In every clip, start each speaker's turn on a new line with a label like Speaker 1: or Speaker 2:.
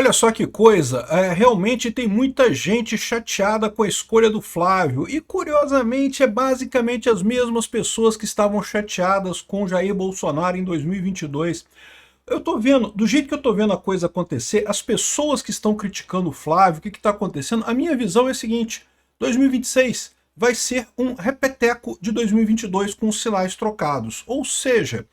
Speaker 1: Olha só que coisa, realmente tem muita gente chateada com a escolha do Flávio, e curiosamente é basicamente as mesmas pessoas que estavam chateadas com Jair Bolsonaro em 2022. Eu tô vendo, do jeito que eu tô vendo a coisa acontecer, as pessoas que estão criticando o Flávio, o que está acontecendo, a minha visão é a seguinte: 2026 vai ser um repeteco de 2022 com os sinais trocados, ou seja,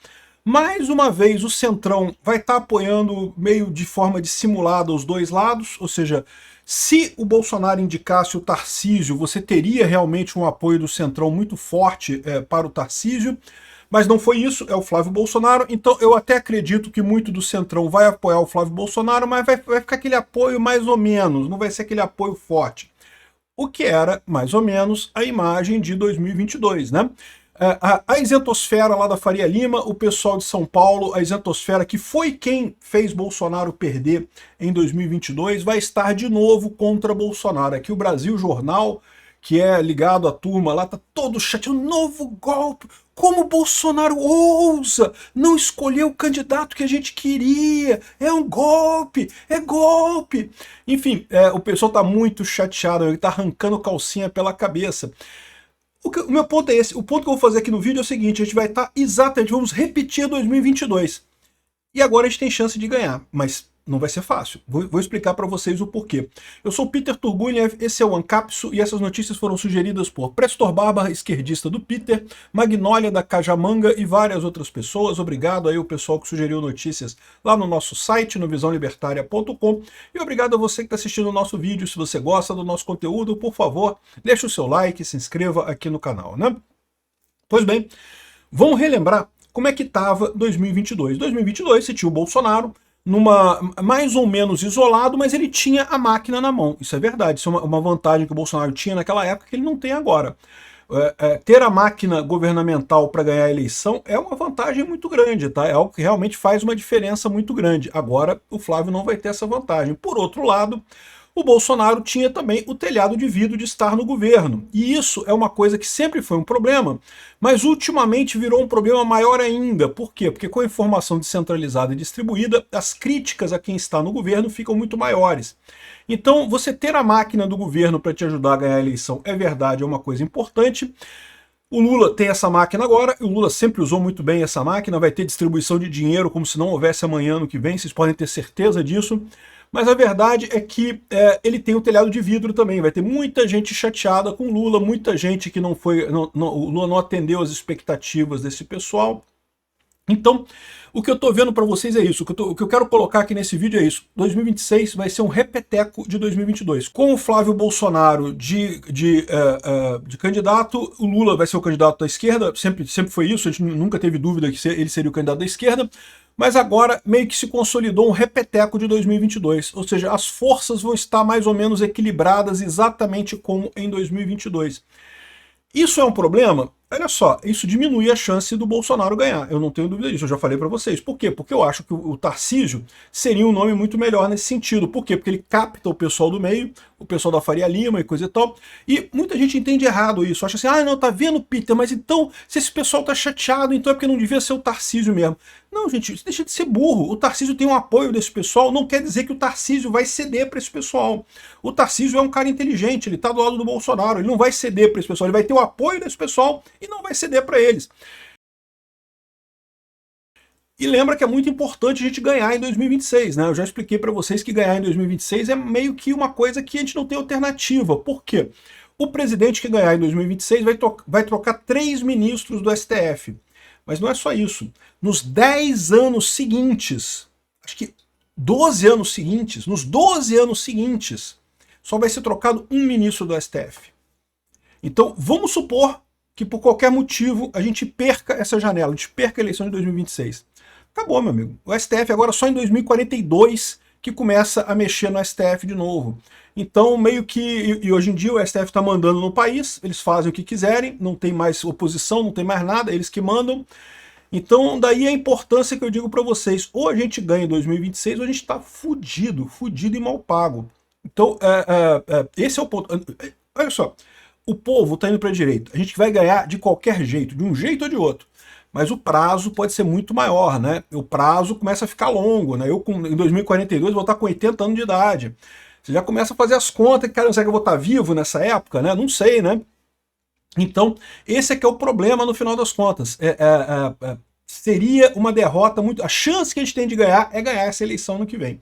Speaker 1: mais uma vez o Centrão vai estar apoiando meio de forma dissimulada os dois lados, ou seja, se o Bolsonaro indicasse o Tarcísio, você teria realmente um apoio do Centrão muito forte para o Tarcísio, mas não foi isso, é o Flávio Bolsonaro. Então eu até acredito que muito do Centrão vai apoiar o Flávio Bolsonaro, mas vai ficar aquele apoio mais ou menos, não vai ser aquele apoio forte. O que era, mais ou menos, a imagem de 2022, né? A isentosfera lá da Faria Lima, o pessoal de São Paulo, a isentosfera que foi quem fez Bolsonaro perder em 2022, vai estar de novo contra Bolsonaro. Aqui o Brasil Jornal, que é ligado à turma lá, tá todo chateado, novo golpe, como Bolsonaro ousa não escolher o candidato que a gente queria, é um golpe, é golpe. Enfim, o pessoal tá muito chateado, ele tá arrancando calcinha pela cabeça. O meu ponto é esse, o ponto que eu vou fazer aqui no vídeo é o seguinte: a gente vai estar exatamente, vamos repetir 2022. E agora a gente tem chance de ganhar, mas não vai ser fácil. Vou explicar para vocês o porquê. Eu sou Peter Turguniev, esse é o Ancapso, e essas notícias foram sugeridas por Prestor Bárbara, esquerdista do Peter, Magnólia da Cajamanga e várias outras pessoas. Obrigado aí o pessoal que sugeriu notícias lá no nosso site, no visãolibertaria.com, e obrigado a você que está assistindo o nosso vídeo. Se você gosta do nosso conteúdo, por favor, deixe o seu like, se inscreva aqui no canal, né? Pois bem, vamos relembrar como é que estava 2022. 2022 você tinha o Bolsonaro mais ou menos isolado, mas ele tinha a máquina na mão. Isso é verdade, isso é uma vantagem que o Bolsonaro tinha naquela época que ele não tem agora. Ter a máquina governamental para ganhar a eleição é uma vantagem muito grande, tá? É algo que realmente faz uma diferença muito grande. Agora o Flávio não vai ter essa vantagem. Por outro lado, o Bolsonaro tinha também o telhado de vidro de estar no governo. E isso é uma coisa que sempre foi um problema, mas ultimamente virou um problema maior ainda. Por quê? Porque com a informação descentralizada e distribuída, as críticas a quem está no governo ficam muito maiores. Então, você ter a máquina do governo para te ajudar a ganhar a eleição é verdade, é uma coisa importante. O Lula tem essa máquina agora, o Lula sempre usou muito bem essa máquina, vai ter distribuição de dinheiro como se não houvesse amanhã no que vem, vocês podem ter certeza disso. Mas a verdade é que ele tem o telhado de vidro também, vai ter muita gente chateada com o Lula, muita gente que o Lula não atendeu as expectativas desse pessoal. Então, o que eu tô vendo para vocês é isso, o que eu quero colocar aqui nesse vídeo é isso: 2026 vai ser um repeteco de 2022. Com o Flávio Bolsonaro de candidato, o Lula vai ser o candidato da esquerda, sempre foi isso, a gente nunca teve dúvida que ele seria o candidato da esquerda, mas agora meio que se consolidou um repeteco de 2022, ou seja, as forças vão estar mais ou menos equilibradas exatamente como em 2022. Isso é um problema? Olha só, isso diminui a chance do Bolsonaro ganhar, eu não tenho dúvida disso, eu já falei para vocês. Por quê? Porque eu acho que o Tarcísio seria um nome muito melhor nesse sentido. Por quê? Porque ele capta o pessoal do meio, o pessoal da Faria Lima e coisa e tal, e muita gente entende errado isso, acha assim: ah, não, tá vendo, Peter, mas então, se esse pessoal tá chateado, então é porque não devia ser o Tarcísio mesmo. Não, gente, isso deixa de ser burro. O Tarcísio tem um apoio desse pessoal, não quer dizer que o Tarcísio vai ceder para esse pessoal. O Tarcísio é um cara inteligente, ele tá do lado do Bolsonaro, ele não vai ceder para esse pessoal, ele vai ter o apoio desse pessoal e não vai ceder para eles. E lembra que é muito importante a gente ganhar em 2026, né? Eu já expliquei para vocês que ganhar em 2026 é meio que uma coisa que a gente não tem alternativa. Por quê? O presidente que ganhar em 2026 vai trocar 3 ministros do STF. Mas não é só isso. Nos 10 anos seguintes, acho que 12 anos seguintes, nos 12 anos seguintes, só vai ser trocado um ministro do STF. Então, vamos supor que por qualquer motivo a gente perca essa janela, a gente perca a eleição de 2026. Acabou, meu amigo. O STF agora só em 2042 que começa a mexer no STF de novo. Então, meio que... E hoje em dia o STF está mandando no país, eles fazem o que quiserem, não tem mais oposição, não tem mais nada, eles que mandam. Então, daí a importância que eu digo para vocês: ou a gente ganha em 2026 ou a gente está fudido e mal pago. Então, esse é o ponto. Olha só, o povo está indo para a direita. A gente vai ganhar de qualquer jeito, de um jeito ou de outro. mas o prazo pode ser muito maior, né? O prazo começa a ficar longo, né? Eu em 2042 vou estar com 80 anos de idade. Você já começa a fazer as contas, cara, será que eu vou estar vivo nessa época, né? Não sei, né? Então, esse é que é o problema no final das contas. Seria uma derrota muito... A chance que a gente tem de ganhar é ganhar essa eleição no que vem.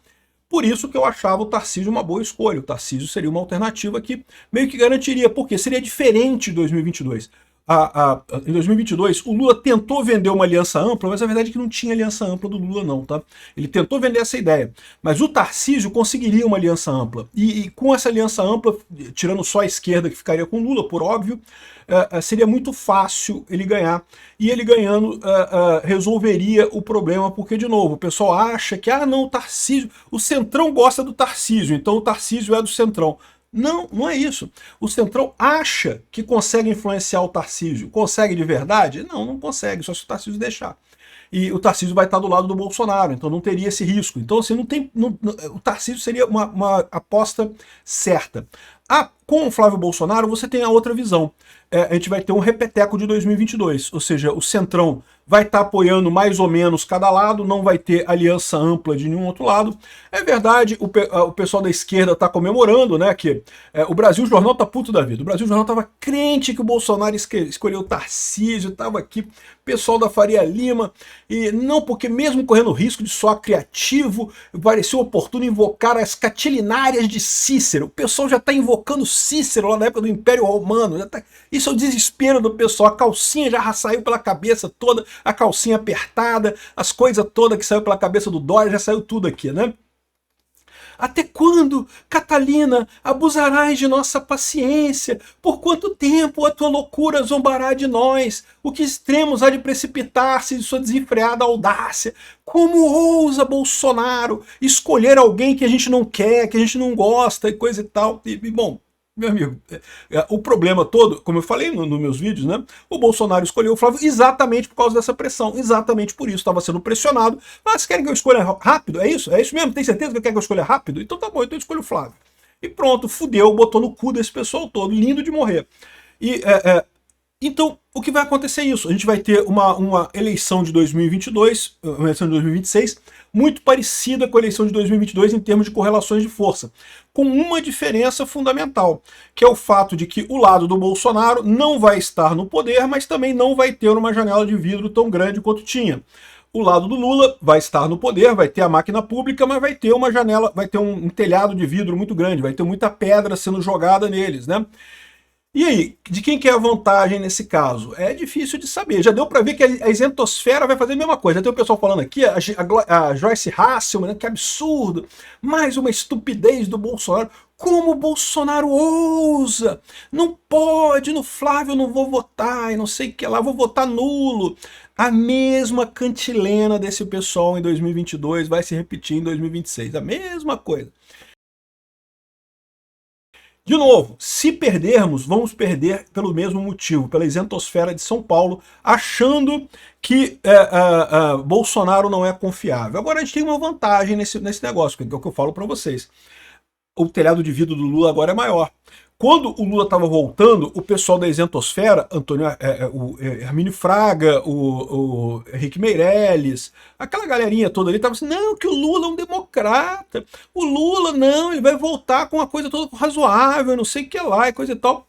Speaker 1: Por isso que eu achava o Tarcísio uma boa escolha. O Tarcísio seria uma alternativa que meio que garantiria, porque seria diferente de 2022. Em 2022, o Lula tentou vender uma aliança ampla, mas a verdade é que não tinha aliança ampla do Lula não, tá? Ele tentou vender essa ideia, mas o Tarcísio conseguiria uma aliança ampla. E com essa aliança ampla, tirando só a esquerda que ficaria com o Lula, por óbvio, seria muito fácil ele ganhar. E ele ganhando resolveria o problema, porque, de novo, o pessoal acha que, não, o Tarcísio, o Centrão gosta do Tarcísio, então o Tarcísio é do Centrão. Não, não é isso. O Centrão acha que consegue influenciar o Tarcísio. Consegue de verdade? Não, não consegue, só se o Tarcísio deixar. E o Tarcísio vai estar do lado do Bolsonaro, então não teria esse risco. Então, assim, o Tarcísio seria uma aposta certa. Com o Flávio Bolsonaro, você tem a outra visão. A gente vai ter um repeteco de 2022, ou seja, o Centrão vai estar apoiando mais ou menos cada lado, não vai ter aliança ampla de nenhum outro lado. É verdade, o pessoal da esquerda está comemorando, né, que o Brasil Jornal tá puto da vida. O Brasil Jornal estava crente que o Bolsonaro escolheu o Tarcísio, estava aqui pessoal da Faria Lima, e não, porque mesmo correndo o risco de soar criativo, pareceu oportuno invocar as catilinárias de Cícero. O pessoal já está invocando Cícero lá na época do Império Romano. Isso é o desespero do pessoal. A calcinha já saiu pela cabeça toda, a calcinha apertada, as coisas todas que saiu pela cabeça do Dória, já saiu tudo aqui, né? Até quando, Catalina, abusarás de nossa paciência? Por quanto tempo a tua loucura zombará de nós? O que extremos há de precipitar-se de sua desenfreada audácia? Como ousa Bolsonaro escolher alguém que a gente não quer, que a gente não gosta e coisa e tal? Bom, meu amigo, o problema todo, como eu falei nos meus vídeos, né? O Bolsonaro escolheu o Flávio exatamente por causa dessa pressão, exatamente por isso, estava sendo pressionado. Mas querem que eu escolha rápido? É isso? É isso mesmo? Tem certeza que eu quero que eu escolha rápido? Então tá bom, então eu escolho o Flávio. E pronto, fudeu, botou no cu desse pessoal todo, lindo de morrer. Então, o que vai acontecer é isso. A gente vai ter uma eleição de 2022, uma eleição de 2026, muito parecida com a eleição de 2022 em termos de correlações de força, com uma diferença fundamental, que é o fato de que o lado do Bolsonaro não vai estar no poder, mas também não vai ter uma janela de vidro tão grande quanto tinha. O lado do Lula vai estar no poder, vai ter a máquina pública, mas vai ter uma janela, vai ter um telhado de vidro muito grande, vai ter muita pedra sendo jogada neles, né? E aí, de quem que é a vantagem nesse caso? É difícil de saber. Já deu para ver que a isentosfera vai fazer a mesma coisa. Já tem o pessoal falando aqui, a Joyce Hasselman, né, que absurdo. Mais uma estupidez do Bolsonaro. Como o Bolsonaro ousa? Não pode, no Flávio eu não vou votar, e não sei o que lá, vou votar nulo. A mesma cantilena desse pessoal em 2022 vai se repetir em 2026. A mesma coisa. De novo, se perdermos, vamos perder pelo mesmo motivo, pela isentosfera de São Paulo, achando que Bolsonaro não é confiável. Agora a gente tem uma vantagem nesse negócio, que é o que eu falo para vocês. O telhado de vidro do Lula agora é maior. Quando o Lula estava voltando, o pessoal da isentosfera, o Hermínio Fraga, o Henrique Meirelles, aquela galerinha toda ali, estava assim, não, que o Lula é um democrata, o Lula não, ele vai voltar com uma coisa toda razoável, não sei o que lá, e coisa e tal.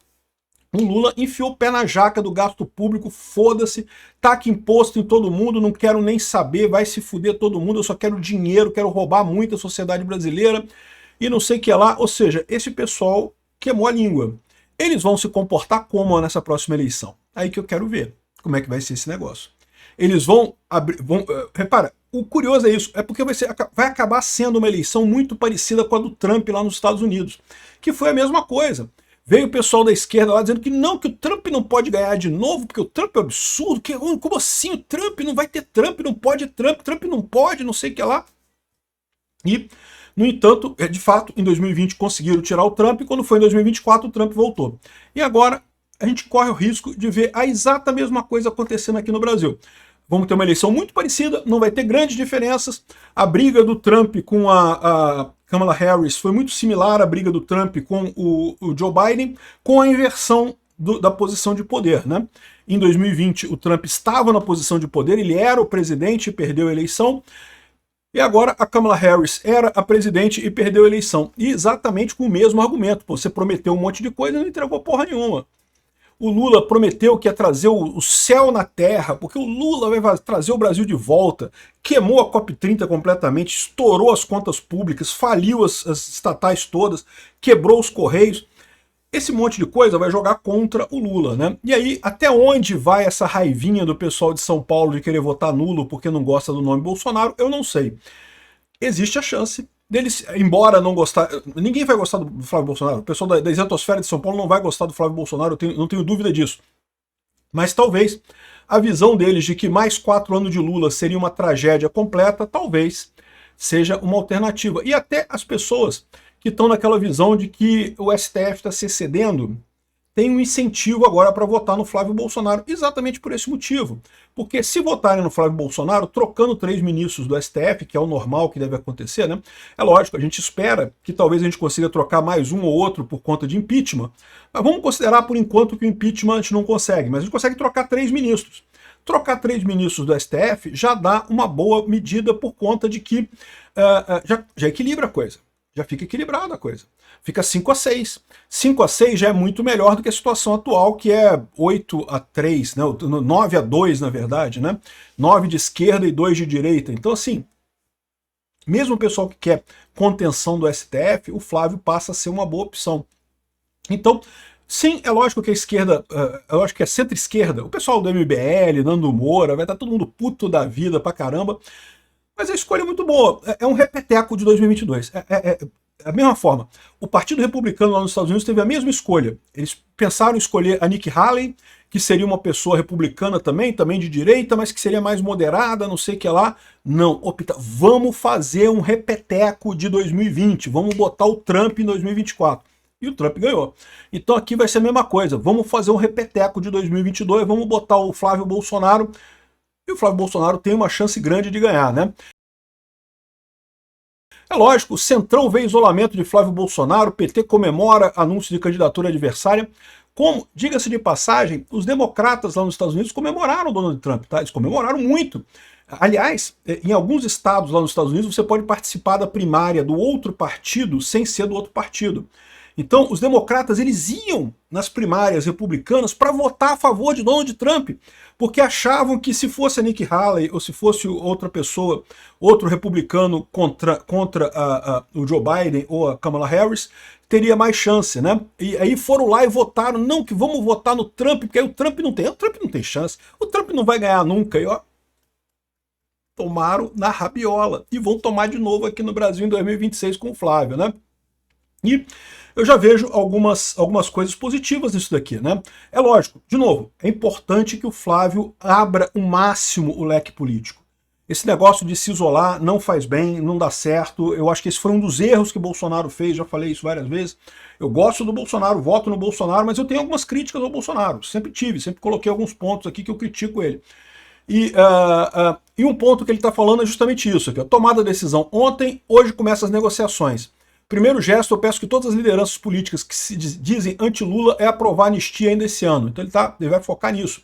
Speaker 1: O Lula enfiou o pé na jaca do gasto público, foda-se, taca imposto em todo mundo, não quero nem saber, vai se fuder todo mundo, eu só quero dinheiro, quero roubar muito a sociedade brasileira, e não sei o que lá. Ou seja, esse pessoal queimou a língua. Eles vão se comportar como nessa próxima eleição? Aí que eu quero ver como é que vai ser esse negócio. Eles vão abrir... repara, o curioso é isso, é porque vai acabar sendo uma eleição muito parecida com a do Trump lá nos Estados Unidos, que foi a mesma coisa. Veio o pessoal da esquerda lá dizendo que não, que o Trump não pode ganhar de novo, porque o Trump é absurdo, como assim o Trump não vai ter Trump, não pode Trump não pode, não sei o que lá. E... no entanto, de fato, em 2020 conseguiram tirar o Trump, e quando foi em 2024 o Trump voltou. E agora a gente corre o risco de ver a exata mesma coisa acontecendo aqui no Brasil. Vamos ter uma eleição muito parecida, não vai ter grandes diferenças. A briga do Trump com a Kamala Harris foi muito similar à briga do Trump com o Joe Biden, com a inversão da posição de poder, né? Em 2020, o Trump estava na posição de poder, ele era o presidente e perdeu a eleição. E agora a Kamala Harris era a presidente e perdeu a eleição. E exatamente com o mesmo argumento. Pô, você prometeu um monte de coisa e não entregou porra nenhuma. O Lula prometeu que ia trazer o céu na terra, porque o Lula vai trazer o Brasil de volta. Queimou a COP30 completamente, estourou as contas públicas, faliu as estatais todas, quebrou os Correios. Esse monte de coisa vai jogar contra o Lula, né? E aí, até onde vai essa raivinha do pessoal de São Paulo de querer votar nulo porque não gosta do nome Bolsonaro? Eu não sei. Existe a chance deles, embora não gostar... Ninguém vai gostar do Flávio Bolsonaro. O pessoal da isentosfera de São Paulo não vai gostar do Flávio Bolsonaro, não tenho dúvida disso. Mas talvez a visão deles de que mais 4 anos de Lula seria uma tragédia completa, talvez seja uma alternativa. E até as pessoas que estão naquela visão de que o STF está se excedendo, tem um incentivo agora para votar no Flávio Bolsonaro, exatamente por esse motivo. Porque se votarem no Flávio Bolsonaro, trocando 3 ministros do STF, que é o normal que deve acontecer, né? É lógico, a gente espera que talvez a gente consiga trocar mais um ou outro por conta de impeachment, mas vamos considerar por enquanto que o impeachment a gente não consegue, mas a gente consegue trocar 3 ministros. Trocar 3 ministros do STF já dá uma boa medida por conta de que já equilibra a coisa. Já fica equilibrada a coisa. Fica 5-6. 5-6 já é muito melhor do que a situação atual, que é 8-3, né? 9-2, na verdade, né? 9 de esquerda e 2 de direita. Então, assim, mesmo o pessoal que quer contenção do STF, o Flávio passa a ser uma boa opção. Então, sim, é lógico que a esquerda, eu acho que é centro-esquerda, o pessoal do MBL, Nando Moura, vai estar todo mundo puto da vida pra caramba, mas a escolha é muito boa. É um repeteco de 2022. Da mesma forma, o Partido Republicano lá nos Estados Unidos teve a mesma escolha. Eles pensaram em escolher a Nikki Haley, que seria uma pessoa republicana também de direita, mas que seria mais moderada, não sei o que lá. Não, opta, vamos fazer um repeteco de 2020, vamos botar o Trump em 2024. E o Trump ganhou. Então aqui vai ser a mesma coisa, vamos fazer um repeteco de 2022, vamos botar o Flávio Bolsonaro. E o Flávio Bolsonaro tem uma chance grande de ganhar, né? É lógico, o Centrão vê isolamento de Flávio Bolsonaro, o PT comemora anúncio de candidatura adversária. Como, diga-se de passagem, os democratas lá nos Estados Unidos comemoraram o Donald Trump, tá? Eles comemoraram muito. Aliás, em alguns estados lá nos Estados Unidos você pode participar da primária do outro partido sem ser do outro partido. Então, os democratas, eles iam nas primárias republicanas para votar a favor de Donald Trump, porque achavam que se fosse a Nikki Haley ou se fosse outra pessoa, outro republicano contra o Joe Biden ou a Kamala Harris, teria mais chance, né? E aí foram lá e votaram, não, que vamos votar no Trump, porque aí o Trump não tem chance, o Trump não vai ganhar nunca, e ó, tomaram na rabiola, e vão tomar de novo aqui no Brasil em 2026 com o Flávio, né? E eu já vejo algumas coisas positivas nisso daqui, né? É lógico, de novo, é importante que o Flávio abra o máximo o leque político. Esse negócio de se isolar não faz bem, não dá certo. Eu acho que esse foi um dos erros que o Bolsonaro fez, já falei isso várias vezes. Eu gosto do Bolsonaro, voto no Bolsonaro, mas eu tenho algumas críticas ao Bolsonaro. Sempre tive, sempre coloquei alguns pontos aqui que eu critico ele. E um ponto que ele está falando é justamente isso, que a tomada da decisão ontem, hoje começam as negociações. Primeiro gesto, eu peço que todas as lideranças políticas que se dizem anti-Lula é aprovar a anistia ainda esse ano. Então ele vai focar nisso.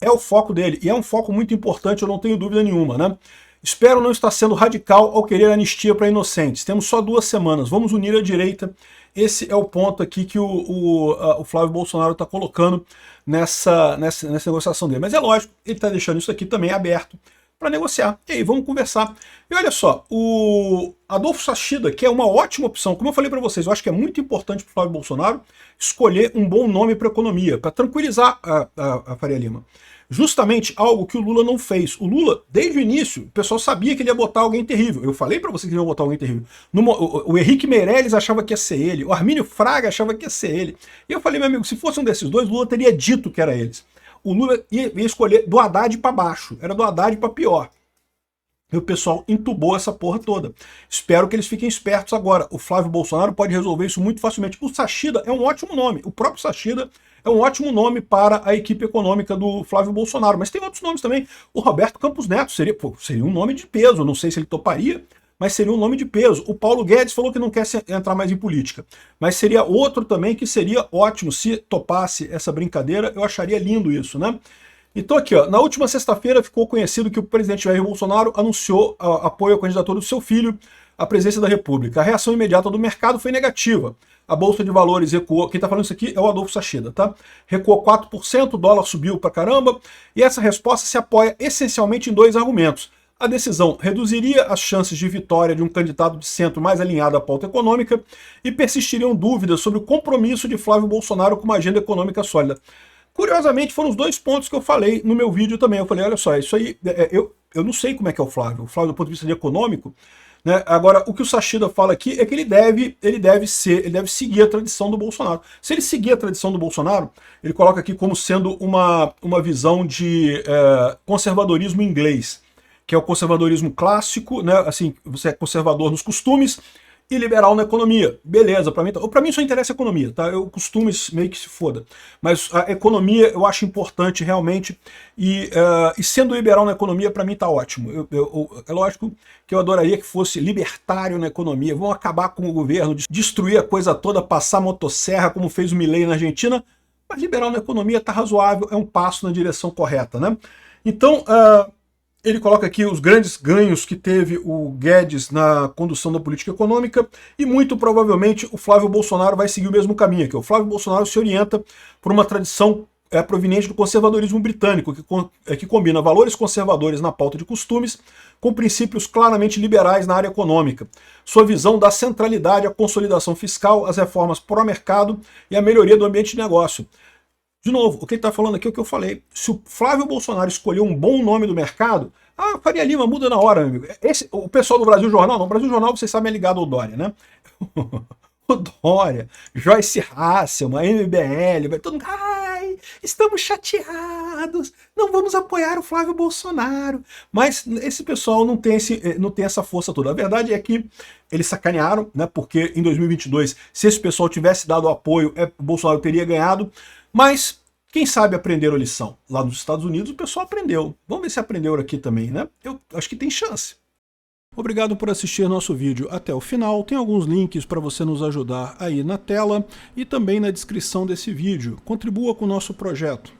Speaker 1: É o foco dele, e é um foco muito importante, eu não tenho dúvida nenhuma, né? Espero não estar sendo radical ao querer anistia para inocentes. Temos só 2 semanas, vamos unir a direita. Esse é o ponto aqui que o Flávio Bolsonaro está colocando nessa negociação dele. Mas é lógico, ele está deixando isso aqui também aberto para negociar. E aí, vamos conversar. E olha só, o Adolfo Sachida, que é uma ótima opção, como eu falei para vocês, eu acho que é muito importante para o Flávio Bolsonaro escolher um bom nome para a economia, para tranquilizar a Faria Lima. Justamente algo que o Lula não fez. O Lula, desde o início, o pessoal sabia que ele ia botar alguém terrível. Eu falei para vocês que ele ia botar alguém terrível. O Henrique Meirelles achava que ia ser ele, o Armínio Fraga achava que ia ser ele. E eu falei, meu amigo, se fosse um desses dois, o Lula teria dito que era eles. O Lula ia escolher do Haddad para baixo, era do Haddad para pior. E o pessoal entubou essa porra toda. Espero que eles fiquem espertos agora. O Flávio Bolsonaro pode resolver isso muito facilmente. O Sachida é um ótimo nome. O próprio Sachida é um ótimo nome para a equipe econômica do Flávio Bolsonaro. Mas tem outros nomes também. O Roberto Campos Neto seria um nome de peso. Não sei se ele toparia, mas seria um nome de peso. O Paulo Guedes falou que não quer entrar mais em política, mas seria outro também que seria ótimo se topasse essa brincadeira. Eu acharia lindo isso, né? Então aqui, ó, na última sexta-feira ficou conhecido que o presidente Jair Bolsonaro anunciou apoio à candidatura do seu filho à presidência da República. A reação imediata do mercado foi negativa. A Bolsa de Valores recuou, quem está falando isso aqui é o Adolfo Sachida, tá? Recuou 4%, o dólar subiu pra caramba, e essa resposta se apoia essencialmente em dois argumentos. A decisão reduziria as chances de vitória de um candidato de centro mais alinhado à pauta econômica e persistiriam dúvidas sobre o compromisso de Flávio Bolsonaro com uma agenda econômica sólida. Curiosamente, foram os dois pontos que eu falei no meu vídeo também. Eu falei, olha só, isso aí, eu não sei como é que é o Flávio. O Flávio, do ponto de vista de econômico, né? Agora, o que o Sachida fala aqui é que ele deve seguir a tradição do Bolsonaro. Se ele seguir a tradição do Bolsonaro, ele coloca aqui como sendo uma visão de conservadorismo inglês, que é o conservadorismo clássico, né? Assim, você é conservador nos costumes e liberal na economia. Beleza, pra mim só interessa a economia, tá? Eu costumes meio que se foda. Mas a economia eu acho importante realmente, e sendo liberal na economia, pra mim tá ótimo. É lógico que eu adoraria que fosse libertário na economia, vão acabar com o governo, destruir a coisa toda, passar motosserra, como fez o Milei na Argentina, mas liberal na economia tá razoável, é um passo na direção correta, né? Então, ele coloca aqui os grandes ganhos que teve o Guedes na condução da política econômica e muito provavelmente o Flávio Bolsonaro vai seguir o mesmo caminho aqui. O Flávio Bolsonaro se orienta por uma tradição proveniente do conservadorismo britânico, que combina valores conservadores na pauta de costumes com princípios claramente liberais na área econômica. Sua visão dá centralidade à consolidação fiscal, às reformas pró-mercado e à melhoria do ambiente de negócio. De novo, o que ele está falando aqui é o que eu falei. Se o Flávio Bolsonaro escolher um bom nome do mercado, Faria Lima muda na hora, meu amigo. O pessoal do Brasil Jornal, não, o Brasil Jornal, vocês sabem, é ligado ao Dória, né? O Dória, Joyce Hasselman, MBL, todo mundo, ai, estamos chateados, não vamos apoiar o Flávio Bolsonaro. Mas esse pessoal não tem essa força toda. A verdade é que eles sacanearam, né? Porque em 2022, se esse pessoal tivesse dado apoio, o Bolsonaro teria ganhado. Mas quem sabe aprenderam a lição. Lá nos Estados Unidos o pessoal aprendeu. Vamos ver se aprenderam aqui também, né? Eu acho que tem chance. Obrigado por assistir nosso vídeo até o final. Tem alguns links para você nos ajudar aí na tela e também na descrição desse vídeo. Contribua com o nosso projeto.